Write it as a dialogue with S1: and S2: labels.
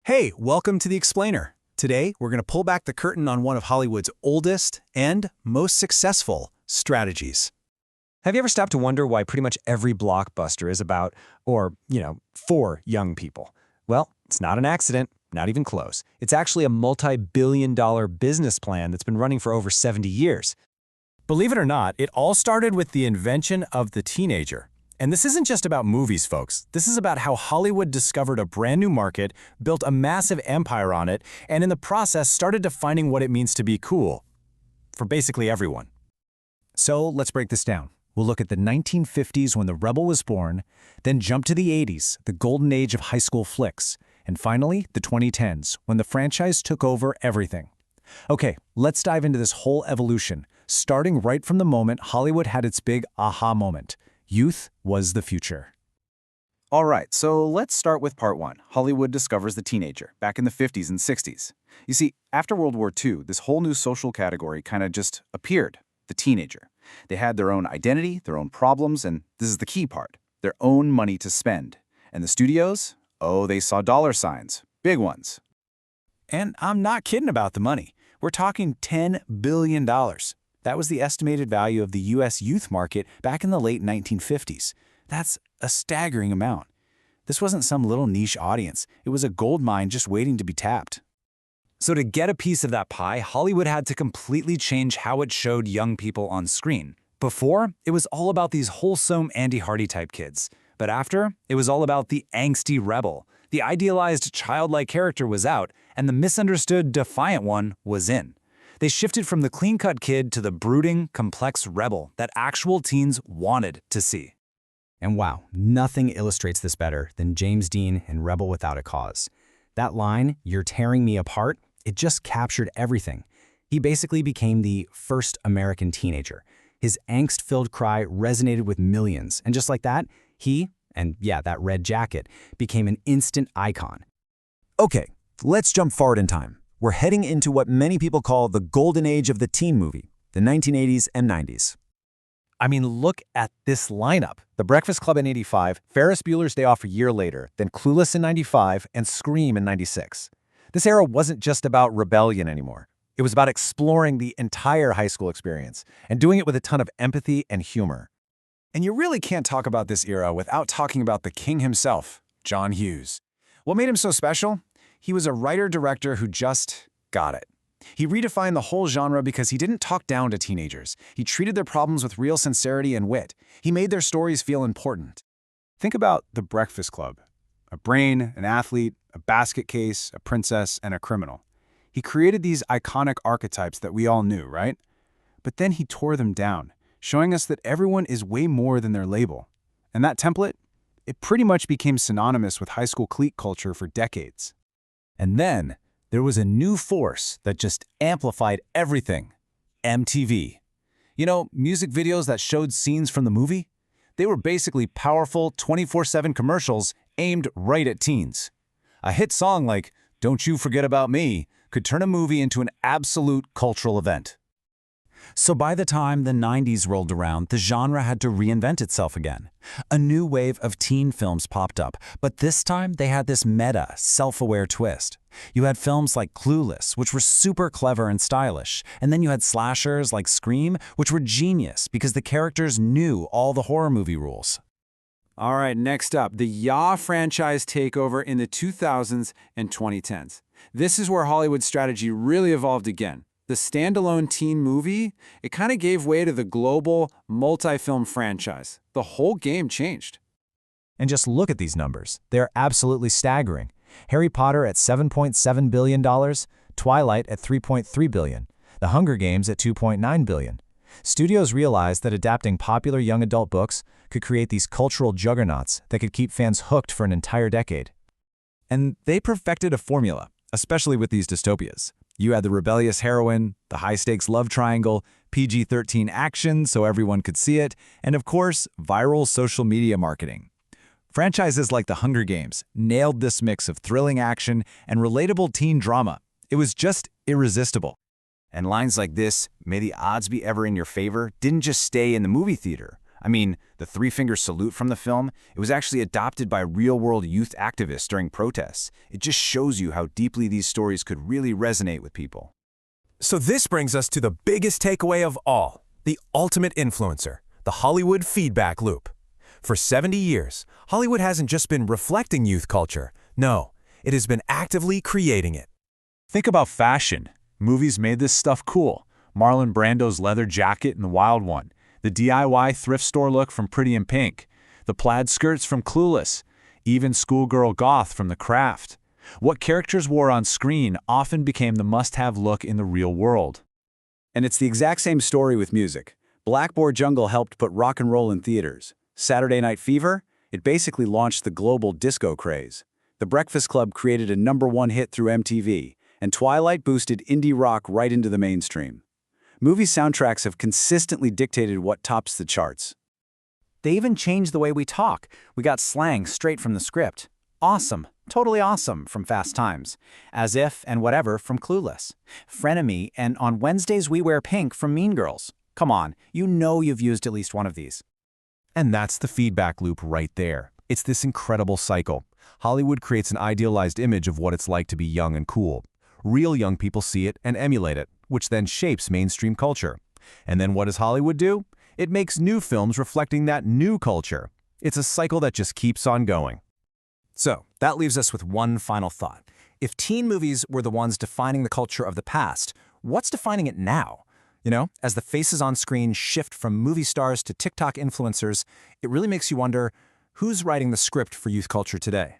S1: Hey, welcome to The Explainer. Today, we're going to pull back the curtain on one of Hollywood's oldest and most successful strategies.
S2: Have you ever stopped to wonder why pretty much every blockbuster is about, for young people? Well, it's not an accident, not even close. It's actually a multi-billion-dollar business plan that's been running for over 70 years. Believe it or not, it all started with the invention of the teenager. And this isn't just about movies, folks. This is about how Hollywood discovered a brand new market, built a massive empire on it, and in the process started defining what it means to be cool. For basically everyone. So let's break this down. We'll look at the 1950s when The Rebel was born, then jump to the 80s, the golden age of high school flicks, and finally, the 2010s, when the franchise took over everything. Okay, let's dive into this whole evolution, starting right from the moment Hollywood had its big aha moment. Youth was the future.
S3: All right, so let's start with part one. Hollywood discovers the teenager, back in the 50s and 60s. You see, after World War II, this whole new social category kind of just appeared, the teenager. They had their own identity, their own problems, and this is the key part, their own money to spend. And the studios? Oh, they saw dollar signs, big ones.
S1: And I'm not kidding about the money. We're talking $10 billion. That was the estimated value of the U.S. youth market back in the late 1950s. That's a staggering amount. This wasn't some little niche audience. It was a gold mine just waiting to be tapped.
S2: So to get a piece of that pie, Hollywood had to completely change how it showed young people on screen. Before, it was all about these wholesome Andy Hardy type kids. But after, it was all about the angsty rebel. The idealized childlike character was out, and the misunderstood defiant one was in. They shifted from the clean-cut kid to the brooding, complex rebel that actual teens wanted to see.
S4: And wow, nothing illustrates this better than James Dean in Rebel Without a Cause. That line, "You're tearing me apart," it just captured everything. He basically became the first American teenager. His angst-filled cry resonated with millions, and just like that, he, and yeah, that red jacket, became an instant icon.
S2: Okay, let's jump forward in time. We're heading into what many people call the golden age of the teen movie, the 1980s and 90s.
S1: I mean, look at this lineup. The Breakfast Club in '85, Ferris Bueller's Day Off a year later, then Clueless in '95, and Scream in '96. This era wasn't just about rebellion anymore. It was about exploring the entire high school experience and doing it with a ton of empathy and humor. And you really can't talk about this era without talking about the king himself, John Hughes. What made him so special? He was a writer-director who just got it. He redefined the whole genre because he didn't talk down to teenagers. He treated their problems with real sincerity and wit. He made their stories feel important. Think about The Breakfast Club. A brain, an athlete, a basket case, a princess, and a criminal. He created these iconic archetypes that we all knew, right? But then he tore them down, showing us that everyone is way more than their label. And that template? It pretty much became synonymous with high school clique culture for decades. And then, there was a new force that just amplified everything. MTV. You know, music videos that showed scenes from the movie? They were basically powerful 24/7 commercials aimed right at teens. A hit song like "Don't You Forget About Me" could turn a movie into an absolute cultural event. So by the time the 90s rolled around, the genre had to reinvent itself again. A new wave of teen films popped up, but this time they had this meta, self-aware twist. You had films like Clueless, which were super clever and stylish, and then you had slashers like Scream, which were genius because the characters knew all the horror movie rules.
S3: All right, next up, the Ya franchise takeover in the 2000s and 2010s. This is where Hollywood's strategy really evolved again. The standalone teen movie, it kind of gave way to the global multi-film franchise. The whole game changed.
S2: And just look at these numbers. They're absolutely staggering. Harry Potter at $7.7 billion, Twilight at $3.3 billion, The Hunger Games at $2.9 billion. Studios realized that adapting popular young adult books could create these cultural juggernauts that could keep fans hooked for an entire decade. And they perfected a formula, especially with these dystopias. You had the rebellious heroine, the high-stakes love triangle, PG-13 action so everyone could see it, and of course, viral social media marketing. Franchises like The Hunger Games nailed this mix of thrilling action and relatable teen drama. It was just irresistible.
S3: And lines like this, "May the odds be ever in your favor," didn't just stay in the movie theater. I mean, the three-finger salute from the film, it was actually adopted by real-world youth activists during protests. It just shows you how deeply these stories could really resonate with people.
S5: So this brings us to the biggest takeaway of all, the ultimate influencer, the Hollywood feedback loop. For 70 years, Hollywood hasn't just been reflecting youth culture. No, it has been actively creating it.
S1: Think about fashion. Movies made this stuff cool. Marlon Brando's leather jacket in The Wild One, the DIY thrift store look from Pretty in Pink, the plaid skirts from Clueless, even schoolgirl goth from The Craft. What characters wore on screen often became the must-have look in the real world.
S3: And it's the exact same story with music. Blackboard Jungle helped put rock and roll in theaters. Saturday Night Fever, it basically launched the global disco craze. The Breakfast Club created a #1 hit through MTV, and Twilight boosted indie rock right into the mainstream. Movie soundtracks have consistently dictated what tops the charts.
S4: They even changed the way we talk. We got slang straight from the script. Awesome, totally awesome from Fast Times. As if and whatever from Clueless. Frenemy and On Wednesdays We Wear Pink from Mean Girls. Come on, you know you've used at least one of these.
S1: And that's the feedback loop right there. It's this incredible cycle. Hollywood creates an idealized image of what it's like to be young and cool. Real young people see it and emulate it, which then shapes mainstream culture. And then what does Hollywood do? It makes new films reflecting that new culture. It's a cycle that just keeps on going.
S2: So, that leaves us with one final thought. If teen movies were the ones defining the culture of the past, what's defining it now? You know, as the faces on screen shift from movie stars to TikTok influencers, it really makes you wonder, who's writing the script for youth culture today?